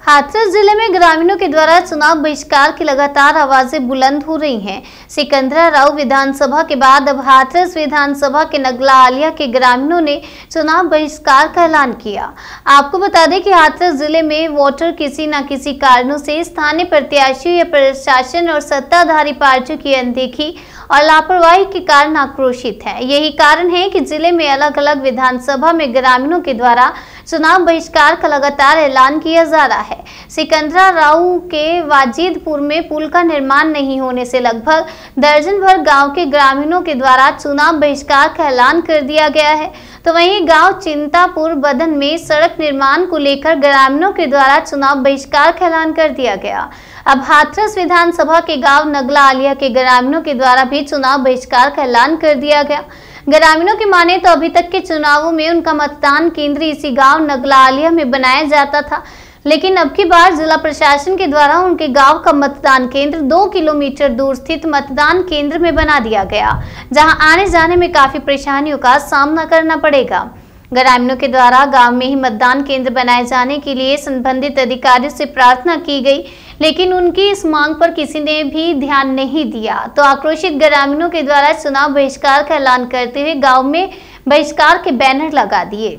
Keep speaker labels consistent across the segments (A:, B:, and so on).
A: हाथरस जिले में ग्रामीणों के द्वारा चुनाव बहिष्कार की लगातार आवाजें बुलंद हो रही हैं। सिकंदराराव विधानसभा के बाद अब हाथरस विधानसभा के नगला आलिया के ग्रामीणों ने चुनाव बहिष्कार का ऐलान किया। आपको बता दें कि हाथरस जिले में वोटर किसी न किसी कारणों से स्थानीय प्रत्याशियों या प्रशासन और सत्ताधारी पार्टियों की अनदेखी और लापरवाही के कारण आक्रोशित है। यही कारण है कि जिले में अलग अलग विधानसभा में ग्रामीणों के द्वारा चुनाव बहिष्कार का लगातार ऐलान किया जा रहा है। सिकंदराराव के वाजिदपुर में पुल का निर्माण नहीं होने से लगभग दर्जन भर गांव के ग्रामीणों के द्वारा चुनाव बहिष्कार का ऐलान कर दिया गया है। तो वहीं गांव चिंतापुर बदन में सड़क निर्माण को लेकर ग्रामीणों के द्वारा चुनाव बहिष्कार का ऐलान कर दिया गया। अब हाथरस विधानसभा के गांव नगला आलिया के ग्रामीणों के द्वारा भी चुनाव बहिष्कार का ऐलान कर दिया गया। ग्रामीणों की माने तो अभी तक के चुनावों में उनका मतदान केंद्र इसी गांव नगला आलिया में बनाया जाता था, लेकिन अब की बार जिला प्रशासन के द्वारा उनके गांव का मतदान केंद्र 2 किलोमीटर दूर स्थित मतदान केंद्र में बना दिया गया, जहां आने जाने में काफी परेशानियों का सामना करना पड़ेगा। ग्रामीणों के द्वारा गांव में ही मतदान केंद्र बनाए जाने के लिए संबंधित अधिकारियों से प्रार्थना की गई, लेकिन उनकी इस मांग पर किसी ने भी ध्यान नहीं दिया। तो आक्रोशित ग्रामीणों के द्वारा चुनाव बहिष्कार का ऐलान करते हुए गांव में बहिष्कार के बैनर लगा दिए।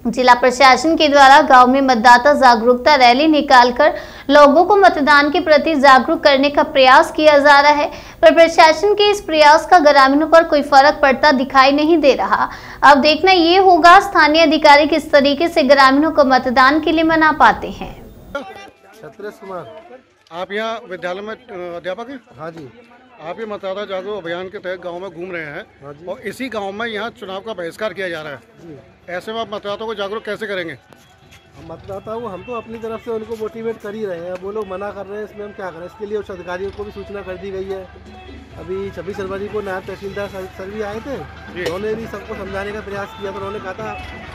A: जिला प्रशासन के द्वारा गांव में मतदाता जागरूकता रैली निकालकर लोगों को मतदान के प्रति जागरूक करने का प्रयास किया जा रहा है, पर प्रशासन के इस प्रयास का ग्रामीणों पर कोई फर्क पड़ता दिखाई नहीं दे रहा। अब देखना ये होगा स्थानीय अधिकारी किस तरीके से ग्रामीणों को मतदान के लिए मना पाते हैं।
B: छत्रेश कुमार, आप यहाँ विद्यालय में अध्यापक हैं? हाँ जी। आप ये मतदाता जागरूक अभियान के तहत गांव में घूम रहे हैं और इसी गांव में यहाँ चुनाव का बहिष्कार किया जा रहा है। ऐसे में आप मतदाताओं को जागरूक कैसे करेंगे?
C: मतदाताओं को हम तो अपनी तरफ से उनको मोटिवेट कर ही रहे हैं। वो लोग मना कर रहे हैं, इसमें हम क्या करें। इसके लिए उच्च अधिकारियों को भी सूचना कर दी गई है। अभी 26 जनवरी को नायब तहसीलदार सर भी आए थे, उन्होंने भी सबको समझाने का प्रयास किया। तो उन्होंने कहा था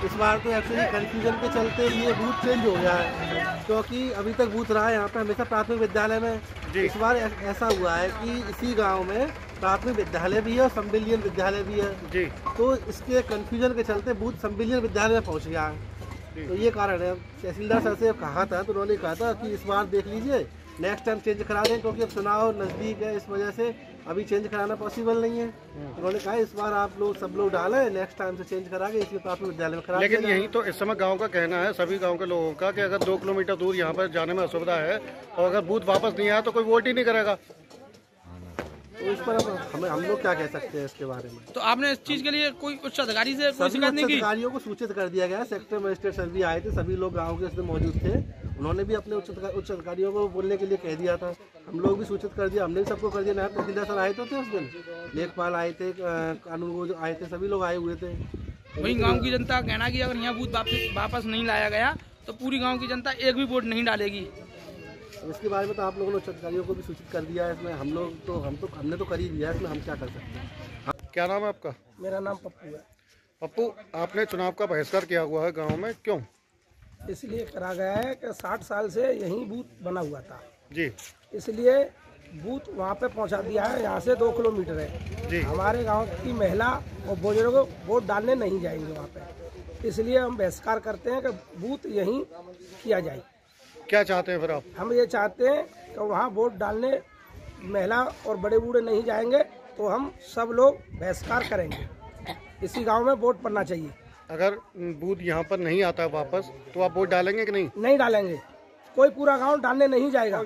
C: इस बार तो एक्चुअली कन्फ्यूजन के चलते ये बूथ चेंज हो गया है, क्योंकि अभी तक बूथ रहा है यहाँ पे हमेशा प्राथमिक विद्यालय में। इस बार ऐसा हुआ है कि इसी गाँव में प्राथमिक विद्यालय भी है और संविलियन विद्यालय भी है, तो इसके कन्फ्यूजन के चलते बूथ संविलियन विद्यालय में पहुँच गया है। तो ये कारण है। तहसीलदार सर से कहा था तो उन्होंने कहा था कि इस बार देख लीजिए, नेक्स्ट टाइम चेंज करा दें, क्योंकि अब चुनाव नज़दीक है, इस वजह से अभी चेंज कराना पॉसिबल नहीं है। उन्होंने कहा इस बार आप लोग सब लोग डालें, नेक्स्ट टाइम से चेंज करा के इसलिए प्राथमिक विद्यालय में करा।
B: लेकिन यही तो इस समय गांव का कहना है, सभी गांव के लोगों का, कि अगर 2 किलोमीटर दूर यहाँ पर जाने में असुविधा है और अगर बूथ वापस नहीं आया तो कोई वोट ही नहीं करेगा।
C: तो इस पर हम लोग क्या कह सकते हैं इसके बारे में?
D: तो आपने इस चीज के लिए कोई उच्च अधिकारी से कोई शिकायत नहीं की?
C: अधिकारियों को सूचित कर दिया गया। सेक्टर मजिस्ट्रेट सर भी आए थे, सभी लोग गांव के उसमें मौजूद थे। उन्होंने भी अपने उच्च अधिकारियों को बोलने के लिए कह दिया था। हम लोग भी सूचित कर दिया, हमने भी सबको कर दिया। नायब तहसीलदार सर आए तो थे उस दिन, लेखपाल आए थे, कानून वो जो आए थे, सभी लोग आए हुए थे।
D: वही गाँव की जनता का कहना कि अगर यहाँ बूथ वापस नहीं लाया गया तो पूरी गाँव की जनता एक भी वोट नहीं डालेगी।
C: इसके बारे में तो आप लोगों ने उच्च अधिकारियों को भी सूचित कर दिया है। इसमें हमने तो कर ही दिया है, इसमें हम क्या कर सकते हैं।
B: क्या नाम है आपका?
C: मेरा नाम पप्पू है।
B: पप्पू, आपने चुनाव का बहिष्कार किया हुआ है गांव में, क्यों?
C: इसलिए करा गया है कि 60 साल से यहीं बूथ बना हुआ था
B: जी,
C: इसलिए बूथ वहाँ पे पहुँचा दिया है। यहाँ से 2 किलोमीटर है जी। हमारे गांव की महिला और बुजुर्ग वोट डालने नहीं जाएंगे वहाँ पे, इसलिए हम बहिष्कार करते हैं कि बूथ यहीं किया जाए।
B: क्या चाहते हैं फिर आप?
C: हम ये चाहते हैं कि वहाँ वोट डालने महिला और बड़े बूढ़े नहीं जाएंगे, तो हम सब लोग बहिष्कार करेंगे। इसी गांव में वोट पड़ना चाहिए।
B: अगर बूथ यहाँ पर नहीं आता वापस तो आप वोट डालेंगे कि नहीं?
C: नहीं डालेंगे, कोई पूरा गांव डालने नहीं जाएगा।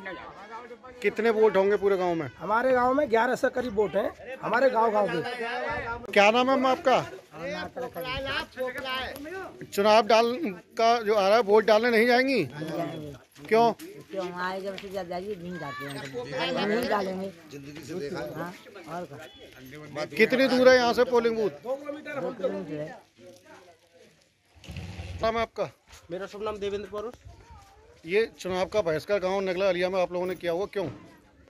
B: कितने वोट होंगे पूरे गांव में?
C: हमारे गांव में 11 से करीब वोट हैं, हमारे गांव के।
B: क्या नाम है आपका? चुनाव डाल का जो आ रहा है, वोट डालने नहीं जाएंगी? क्यों?
E: हमारे जब से नहीं जाते हैं, नहीं डालेंगे। हाँ, और
B: कितनी दूर है यहाँ से पोलिंग बूथ?
E: 2 किलोमीटर है।
B: नाम है आपका?
C: मेरा शुभ नाम देवेंद्र पौरुष।
B: ये चुनाव का बहिष्कार गांव नगला आलिया में आप लोगों ने किया हुआ, क्यों?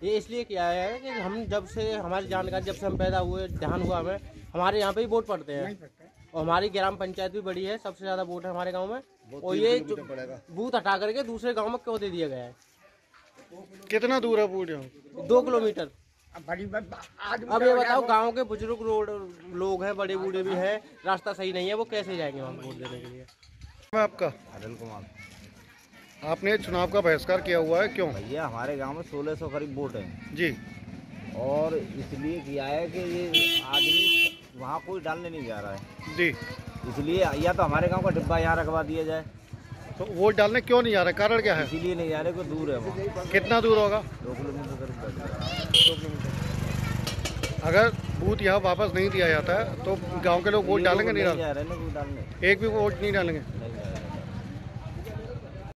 F: ये इसलिए किया है कि हम जब से हमारी जानकारी, जब से हम पैदा हुए, ध्यान हुआ हमें, हमारे यहाँ पे ही वोट पड़ते हैं और हमारी ग्राम पंचायत भी बड़ी है, सबसे ज़्यादा वोट है हमारे गांव में। और ये बूथ हटा करके दूसरे गांव में क्यों दे दिया गया है?
B: कितना दूर है बूथ यहाँ?
F: 2 किलोमीटर। अब ये बताओ, गांव के बुजुर्ग लोग हैं, बड़े बूढ़े भी हैं, रास्ता सही नहीं है, वो कैसे जाएंगे वहाँ वोट देने के लिए?
B: आपका?
G: अनिल कुमार।
B: आपने चुनाव का बहिष्कार किया हुआ है, क्यों?
G: भैया हमारे गांव में 1600 करीब वोट हैं
B: जी।
G: और इसलिए किया है कि ये आदमी वहाँ कोई डालने नहीं जा रहा है
B: जी।
G: इसलिए या तो हमारे गांव का डिब्बा यहाँ रखवा दिया जाए।
B: तो वोट डालने क्यों नहीं जा रहा, कारण क्या है?
G: इसीलिए नहीं जा रहे, कोई दूर है वहाँ।
B: कितना दूर होगा?
G: 2 किलोमीटर करीब।
B: अगर बूथ यहाँ वापस नहीं दिया जाता है तो गांव के लोग वोट डालेंगे नहीं?
G: जा रहे हैं ना कोई डालने।
B: एक भी वोट नहीं डालेंगे?
G: नहीं।